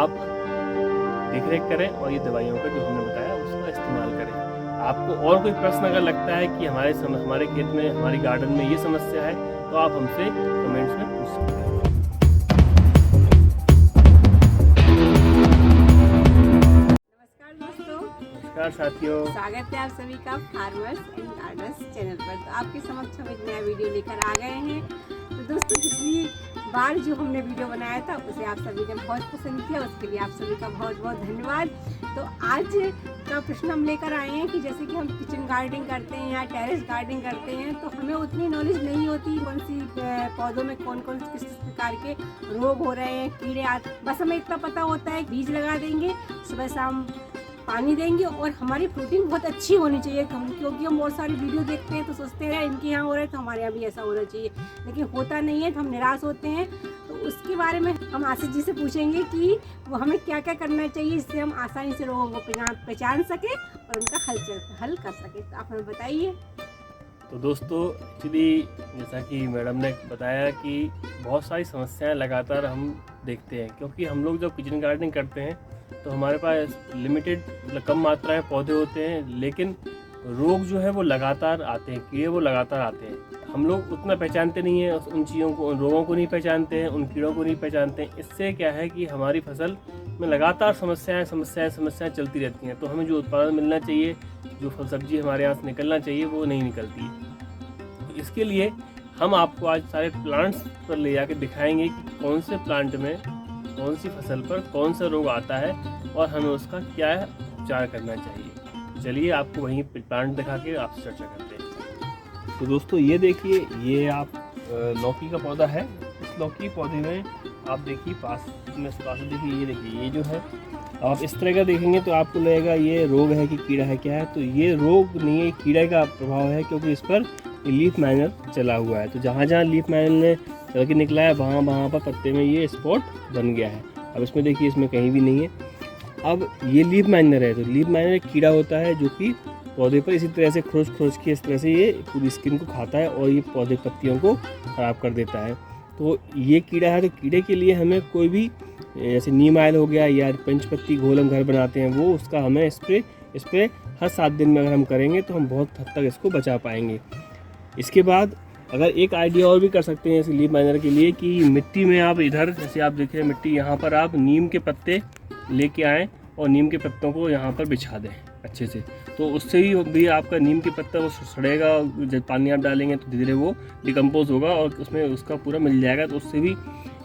आप देख करें और ये दवाइयों का जो हमने बताया उसका इस्तेमाल करें। आपको और कोई प्रश्न अगर लगता है कि हमारे खेत में, हमारे गार्डन में ये समस्या है, तो आप हमसे कमेंट्स में पूछ सकते हैं। नमस्कार दोस्तों, नमस्कार साथियों, स्वागत है आप सभी का फार्मर्स एंड गार्डनर्स चैनल पर। तो आपके समक्ष हम एक नया वीडियो लेकर आ गए हैं। तो दोस्तों, पिछली बार जो हमने वीडियो बनाया था उसे आप सभी ने बहुत पसंद किया, उसके लिए आप सभी का बहुत बहुत धन्यवाद। तो आज का प्रश्न हम लेकर आए हैं कि जैसे कि हम किचन गार्डनिंग करते हैं या टेरेस गार्डनिंग करते हैं, तो हमें उतनी नॉलेज नहीं होती कौन सी पौधों में कौन कौन किस प्रकार के रोग हो रहे हैं, कीड़े आते। बस हमें इतना पता होता है बीज लगा देंगे, सुबह शाम पानी देंगे और हमारी फ्रूटिंग बहुत अच्छी होनी चाहिए। क्योंकि हम बहुत सारी वीडियो देखते हैं तो सोचते हैं इनके यहाँ हो रहा है तो हमारे यहाँ भी ऐसा होना चाहिए, लेकिन होता नहीं है तो हम निराश होते हैं। तो उसके बारे में हम आशीष जी से पूछेंगे कि वो हमें क्या क्या करना चाहिए जिससे हम आसानी से रोगों को पहचान सकें और उनका हल कर सकें। तो आप हमें बताइए। तो दोस्तों, एक्चुअली जैसा कि मैडम ने बताया कि बहुत सारी समस्याएं लगातार हम देखते हैं, क्योंकि हम लोग जब किचन गार्डनिंग करते हैं तो हमारे पास लिमिटेड मतलब कम मात्रा में पौधे होते हैं, लेकिन रोग जो है वो लगातार आते हैं, कीड़े वो लगातार आते हैं। हम लोग उतना पहचानते नहीं हैं उन चीज़ों को, उन रोगों को नहीं पहचानते हैं, उन कीड़ों को नहीं पहचानते हैं। इससे क्या है कि हमारी फसल में लगातार समस्याएं चलती रहती हैं। तो हमें जो उत्पादन मिलना चाहिए, जो फल सब्जी हमारे यहाँ से निकलना चाहिए, वो नहीं निकलती। तो इसके लिए हम आपको आज सारे प्लांट्स पर ले जाकर दिखाएंगे कि कौन से प्लांट में, कौन सी फसल पर कौन सा रोग आता है और हमें उसका क्या उपचार करना चाहिए। चलिए आपको वहीं प्लांट दिखा के आपसे चर्चा करते हैं। तो दोस्तों, ये देखिए, ये आप लौकी का पौधा है। इस लौकी पौधे में आप देखिए पास देखिए, ये देखिए, ये जो है आप इस तरह का देखेंगे तो आपको लगेगा ये रोग है कि कीड़ा है, क्या है। तो ये रोग नहीं है, कीड़ा का प्रभाव है, क्योंकि इस पर लीफ माइनर चला हुआ है। तो जहाँ जहाँ लीफ माइनर ने चल के निकला है वहाँ पर पत्ते में ये स्पॉट बन गया है। अब इसमें देखिए, इसमें कहीं भी नहीं है। अब ये लीफ माइनर है, तो लीफ माइनर एक कीड़ा होता है जो कि पौधे पर इसी तरह से खरोच के इस तरह से ये पूरी स्किन को खाता है और ये पौधे पत्तियों को ख़राब कर देता है। तो ये कीड़ा है, तो कीड़े के लिए हमें कोई भी जैसे नीम ऑयल हो गया या पंचपत्ती घोल हम घर बनाते हैं, वो उसका हमें स्प्रे हर 7 दिन में अगर हम करेंगे तो हम बहुत हद तक इसको बचा पाएंगे। इसके बाद अगर एक आइडिया और भी कर सकते हैं इस लीफ माइनर के लिए कि मिट्टी में आप इधर जैसे आप देख रहे हैं मिट्टी, यहाँ पर आप नीम के पत्ते लेके आएँ और नीम के पत्तों को यहाँ पर बिछा दें अच्छे से। तो उससे भी आपका नीम के पत्ता वो सड़ेगा, जब पानी आप डालेंगे तो धीरे धीरे वो डिकम्पोज होगा और उसमें उसका पूरा मिल जाएगा। तो उससे भी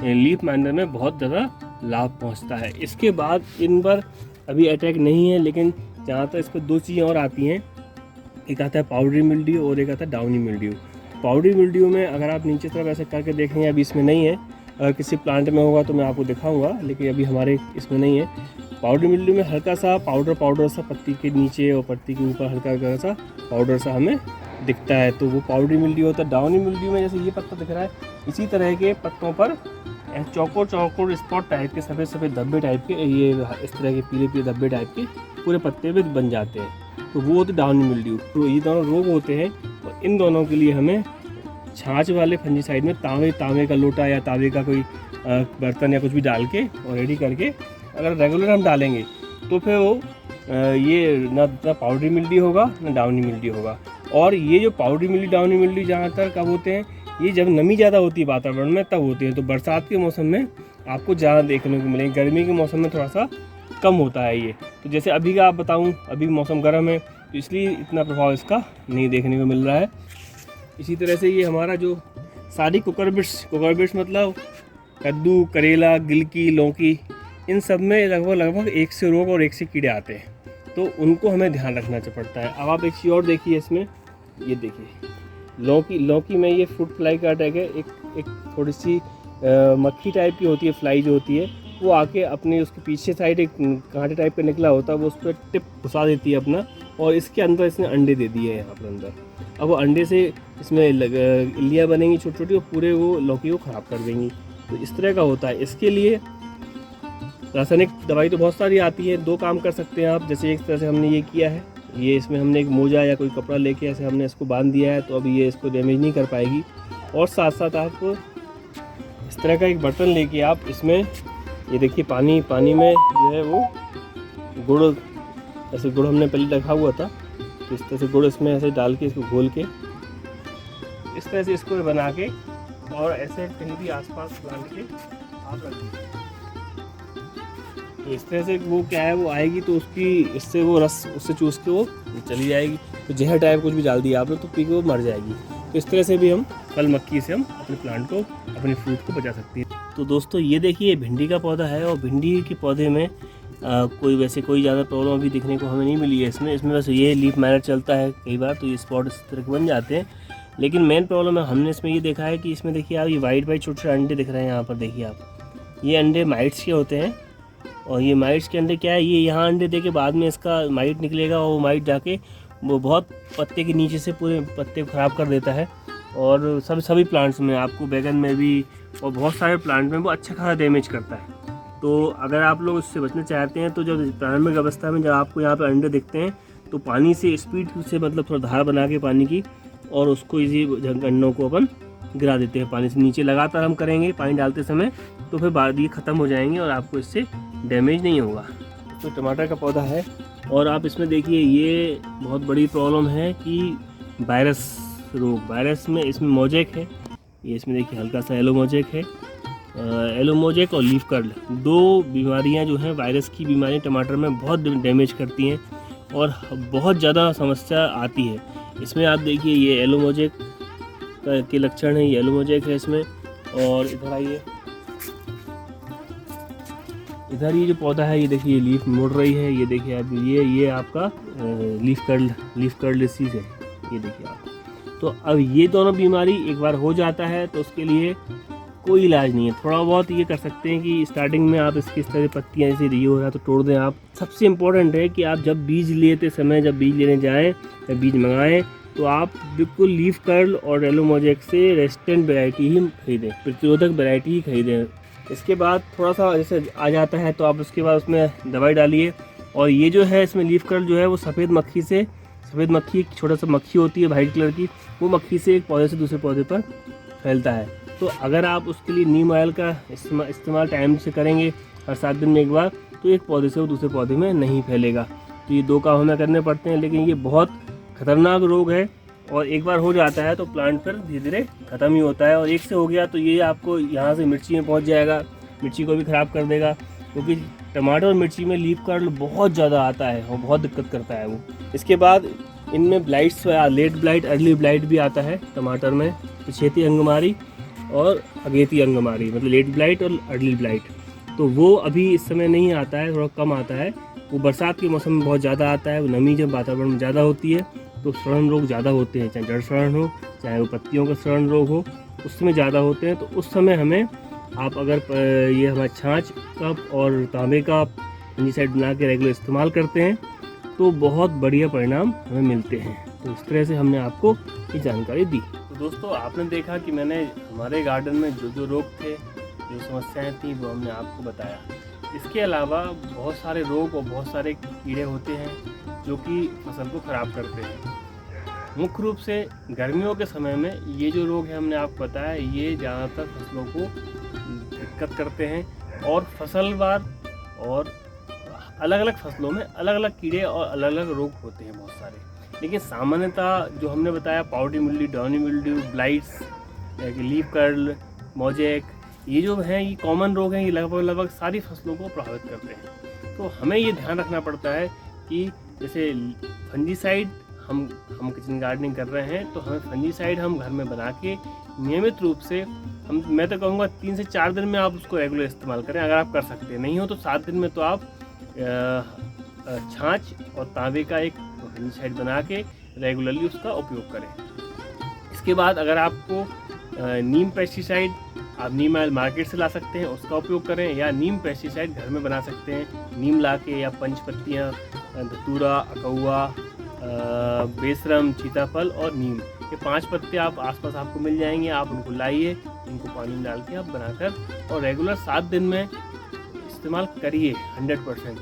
लीफ माइनर में बहुत ज़्यादा लाभ पहुँचता है। इसके बाद इन पर अभी अटैक नहीं है, लेकिन जहाँ तक इस पर 2 चीज़ें और आती हैं। एक आता है पाउडरी मिल्ड्यू और एक आता है डाउनी मिल्ड्यू। पाउडरी मिल्ड्यू में अगर आप नीचे तरफ ऐसे करके देखेंगे, अभी इसमें नहीं है, अगर किसी प्लांट में होगा तो मैं आपको दिखाऊंगा, लेकिन अभी हमारे इसमें नहीं है। पाउडरी मिल्ड्यू में हल्का सा पाउडर सा पत्ती के नीचे और पत्ती के ऊपर हल्का सा पाउडर सा हमें दिखता है, तो वो पाउडरी मिल्ड्यू होता है। डाउनी मिल्ड्यू में जैसे ये पत्ता दिख रहा है, इसी तरह के पत्तों पर चौकोर स्पॉट टाइप के सफ़ेद धब्बे टाइप के, ये इस तरह के पीले धब्बे टाइप के पूरे पत्ते पे बन जाते हैं, तो वो होते डाउनी मिल्ड्यू। तो ये दोनों रोग होते हैं और इन दोनों के लिए हमें छाछ वाले फंजीसाइड में तांबे का लोटा या तांबे का कोई बर्तन या कुछ भी डाल के और रेडी करके अगर रेगुलर हम डालेंगे तो फिर वो ये ना पाउडरी मिल्ड्यू होगा ना डाउनी मिल्ड्यू होगा। और ये जो पाउडरी मिल्ड्यू डाउनी मिल्ड्यू जहाँ तक कब होते हैं, ये जब नमी ज़्यादा होती है वातावरण में तब होते हैं। तो बरसात के मौसम में आपको ज़्यादा देखने को मिलेंगे, गर्मी के मौसम में थोड़ा सा कम होता है ये। तो जैसे अभी का आप बताऊं, अभी मौसम गर्म है तो इसलिए इतना प्रभाव इसका नहीं देखने को मिल रहा है। इसी तरह से ये हमारा जो सारी कुकरबिट्स मतलब कद्दू, करेला, गिलकी, लौकी, इन सब में लगभग 1 से रोग और 1 से कीड़े आते हैं, तो उनको हमें ध्यान रखना पड़ता है। अब आप एक चीज़ और देखिए, इसमें ये देखिए लौकी में ये फ्रूट फ्लाई का अटैक है। एक थोड़ी सी मक्खी टाइप की होती है, फ्लाई जो होती है, वो आके अपने उसके पीछे साइड एक कांटे टाइप का निकला होता है, वो उस पर टिप घुसा देती है अपना, और इसके अंदर इसने अंडे दे दिए हैं यहाँ पर अंदर। अब वो अंडे से इसमें इल्लियाँ बनेंगी छोटी छोटी और पूरे वो लौकी को ख़राब कर देंगी। तो इस तरह का होता है। इसके लिए रासायनिक दवाई तो बहुत सारी आती है, 2 काम कर सकते हैं आप। जैसे एक तरह से हमने ये किया है, ये इसमें हमने एक मोजा या कोई कपड़ा लेके ऐसे हमने इसको बांध दिया है, तो अभी ये इसको डैमेज नहीं कर पाएगी। और साथ साथ आप इस तरह का एक बर्तन लेके आप इसमें ये देखिए पानी में जो है वो गुड़, ऐसे गुड़ हमने पहले रखा हुआ था, तो इस तरह से गुड़ इसमें ऐसे डाल के इसको घोल के इस तरह से इसको बना के और ऐसे कहीं भी आसपास प्लांट के आप रख दीजिए। तो इस तरह से वो क्या है वो आएगी तो उसकी इससे वो रस उससे चूस के वो चली जाएगी। तो जहर टाइप कुछ भी डाल दिया आपने तो पी के वो मर जाएगी। तो इस तरह से भी हम फल मक्खी से हम अपने प्लांट को, अपने फ्रूट को बचा सकते हैं। तो दोस्तों ये देखिए भिंडी का पौधा है और भिंडी के पौधे में कोई ज़्यादा प्रॉब्लम अभी देखने को हमें नहीं मिली है। इसमें बस ये लीफ माइनर चलता है कई बार, तो ये स्पॉट इस तरह के बन जाते हैं। लेकिन मेन प्रॉब्लम है हमने इसमें ये देखा है कि इसमें देखिए आप ये वाइट छोटे छोटे अंडे दिख रहे हैं यहाँ पर, देखिए आप ये अंडे माइट्स के होते हैं। और ये माइट्स के अंडे क्या है, ये यहाँ अंडे दे के बाद में इसका माइट निकलेगा और वो माइट जाके वो बहुत पत्ते के नीचे से पूरे पत्ते को ख़राब कर देता है। और सभी प्लांट्स में, आपको बैगन में भी और बहुत सारे प्लांट में वो अच्छा खासा डैमेज करता है। तो अगर आप लोग इससे बचना चाहते हैं तो जब प्रारंभिक अवस्था में जब आपको यहाँ पर अंडे दिखते हैं तो पानी से स्पीड से मतलब थोड़ा धार बना के पानी की और उसको इसी अंडों को अपन गिरा देते हैं पानी से नीचे। लगातार हम करेंगे पानी डालते समय तो फिर बाद ये ख़त्म हो जाएंगे और आपको इससे डैमेज नहीं होगा। तो टमाटर का पौधा है और आप इसमें देखिए ये बहुत बड़ी प्रॉब्लम है कि वायरस रोग, वायरस में इसमें मोजेक है, ये इसमें देखिए हल्का सा येलो मोजेक है, येलो मोजेक और लीफ कर्ल, दो बीमारियां जो हैं वायरस की बीमारी टमाटर में बहुत डैमेज करती हैं और बहुत ज़्यादा समस्या आती है। इसमें आप देखिए ये येलो मोजेक के लक्षण है, येलो मोजेक है इसमें। और इधर आइए, इधर ये जो पौधा है ये देखिए लीफ मुड़ रही है, ये देखिए आप ये आपका लीफ कर्ल डिसीज है, ये देखिए आप। तो अब ये दोनों बीमारी एक बार हो जाता है तो उसके लिए कोई इलाज नहीं है। थोड़ा बहुत ये कर सकते हैं कि स्टार्टिंग में आप इसकी इस तरह पत्तियाँ जैसे ये हो रहा तो तोड़ दें आप। सबसे इम्पोर्टेंट है कि आप जब बीज लेते समय, जब बीज लेने जाएँ या बीज मंगाएँ तो आप बिल्कुल लीफ कर्ल और येलो मोजेक से रेजिस्टेंट वैरायटी ही खरीदें, प्रतिरोधक वैरायटी ही खरीदें। इसके बाद थोड़ा सा जैसे आ जाता है तो आप उसके बाद उसमें दवाई डालिए। और ये जो है इसमें लीफ कर्ल जो है वो सफ़ेद मक्खी एक छोटा सा मक्खी होती है वाइट कलर की, वो मक्खी से एक पौधे से दूसरे पौधे पर फैलता है। तो अगर आप उसके लिए नीम ऑयल का इस्तेमाल टाइम से करेंगे हर 7 दिन में एक बार, तो एक पौधे से वो दूसरे पौधे में नहीं फैलेगा। तो ये 2 काम हमें करने पड़ते हैं, लेकिन ये बहुत खतरनाक रोग है और एक बार हो जाता है तो प्लांट पर धीरे धीरे ख़त्म ही होता है। और एक से हो गया तो ये आपको यहाँ से मिर्ची में पहुँच जाएगा, मिर्ची को भी ख़राब कर देगा, क्योंकि टमाटर और मिर्ची में लीफ कर्ल बहुत ज़्यादा आता है और बहुत दिक्कत करता है वो। इसके बाद इनमें blights, late blight, early blight भी आता है टमाटर में, पिछेती अंगमारी और अगेती अंगमारी, मतलब लेट ब्लाइट और अर्ली ब्लाइट। तो वो अभी इस समय नहीं आता है, थोड़ा कम आता है। वो बरसात के मौसम में बहुत ज़्यादा आता है, वो नमी जब वातावरण में ज़्यादा होती है तो सड़न रोग ज़्यादा होते हैं, चाहे जड़ सड़न हो चाहे वो पत्तियों का सड़न रोग हो, उस समय ज़्यादा होते हैं। तो उस समय हमें आप अगर ये हमारे छाछ का और तांबे का फंजीसाइड बना के रेगुलर इस्तेमाल करते हैं तो बहुत बढ़िया परिणाम हमें मिलते हैं। तो इस तरह से हमने आपको ये जानकारी दी। तो दोस्तों आपने देखा कि मैंने हमारे गार्डन में जो रोग थे, जो समस्याएं थी, वो हमने आपको बताया। इसके अलावा बहुत सारे रोग और बहुत सारे कीड़े होते हैं जो कि फसल को ख़राब करते हैं। मुख्य रूप से गर्मियों के समय में ये जो रोग है हमने आपको बताया, ये ज़्यादातर फसलों को दिक्कत करते हैं और फसलवार और अलग अलग फसलों में अलग अलग कीड़े और अलग अलग रोग होते हैं बहुत सारे। लेकिन सामान्यतः जो हमने बताया powdery mildew, downy mildew, blights, leaf curl, mosaic, ये जो हैं ये कॉमन रोग हैं, ये लगभग सारी फसलों को प्रभावित करते हैं। तो हमें ये ध्यान रखना पड़ता है कि जैसे फंजीसाइड हम किचन गार्डनिंग कर रहे हैं तो हमें फंजीसाइड हम घर में बना के नियमित रूप से मैं तो कहूँगा 3 से 4 दिन में आप उसको रेगुलर इस्तेमाल करें। अगर आप कर सकते हैं, नहीं हो तो 7 दिन में तो आप छाछ और तांबे का एक फंजीसाइड बना के रेगुलरली उसका उपयोग करें। इसके बाद अगर आपको नीम पेस्टिसाइड, आप नीम ऑयल मार्केट से ला सकते हैं, उसका उपयोग करें, या नीम पेस्टिसाइड घर में बना सकते हैं नीम ला के, या पंचपत्तियाँ, धतूरा, अकौआ, बेसरम, सीताफल और नीम, ये 5 पत्ते आप आसपास आपको मिल जाएंगे। आप उनको लाइए, उनको पानी में डाल के आप बनाकर और रेगुलर 7 दिन में इस्तेमाल करिए। 100%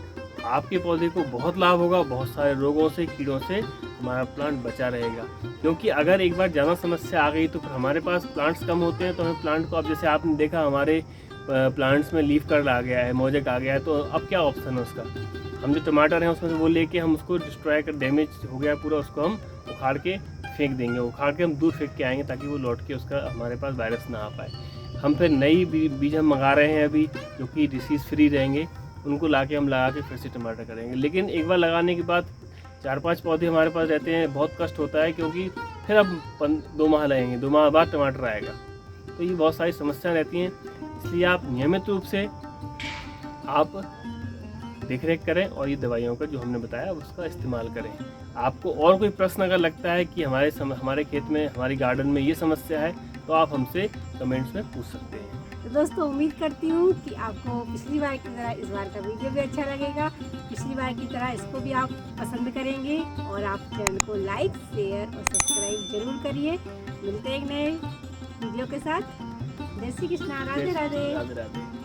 आपके पौधे को बहुत लाभ होगा, बहुत सारे रोगों से, कीड़ों से हमारा प्लांट बचा रहेगा। क्योंकि अगर एक बार ज़्यादा समस्या आ गई तो फिर हमारे पास प्लांट्स कम होते हैं, तो हमें प्लांट को, अब जैसे आपने देखा हमारे प्लांट्स में लीफ कर्ल आ गया है, मोजेक आ गया है, तो अब क्या ऑप्शन है उसका? हम जो टमाटर हैं उसमें से वो लेके हम उसको डिस्ट्रॉय कर, डैमेज हो गया पूरा, उसको हम उखाड़ के फेंक देंगे, उखाड़ के हम दूर फेंक के आएंगे ताकि वो लौट के उसका हमारे पास वायरस ना आ पाए। हम फिर नई बीज हम मंगा रहे हैं अभी जो कि डिसीज़ फ्री रहेंगे, उनको ला के हम लगा के फिर से टमाटर करेंगे। लेकिन एक बार लगाने के बाद 4-5 पौधे हमारे पास रहते हैं, बहुत कष्ट होता है क्योंकि फिर अब 2 माह लगेंगे, 2 माह बाद टमाटर आएगा। तो ये बहुत सारी समस्याएं रहती हैं, इसलिए आप नियमित रूप से आप देख रेख करें और ये दवाइयों का जो हमने बताया उसका इस्तेमाल करें। आपको और कोई प्रश्न अगर लगता है कि हमारे खेत में, हमारी गार्डन में ये समस्या है, तो आप हमसे कमेंट्स में पूछ सकते हैं। तो दोस्तों उम्मीद करती हूँ कि आपको पिछली बार की तरह इस बार का वीडियो भी अच्छा लगेगा, पिछली बार की तरह इसको भी आप पसंद करेंगे और आप चैनल को लाइक, शेयर और सब्सक्राइब जरूर करिए। मिलते हैं एक नए वीडियो के साथ। जय श्री कृष्णा, राधे राधे। राधे राधे।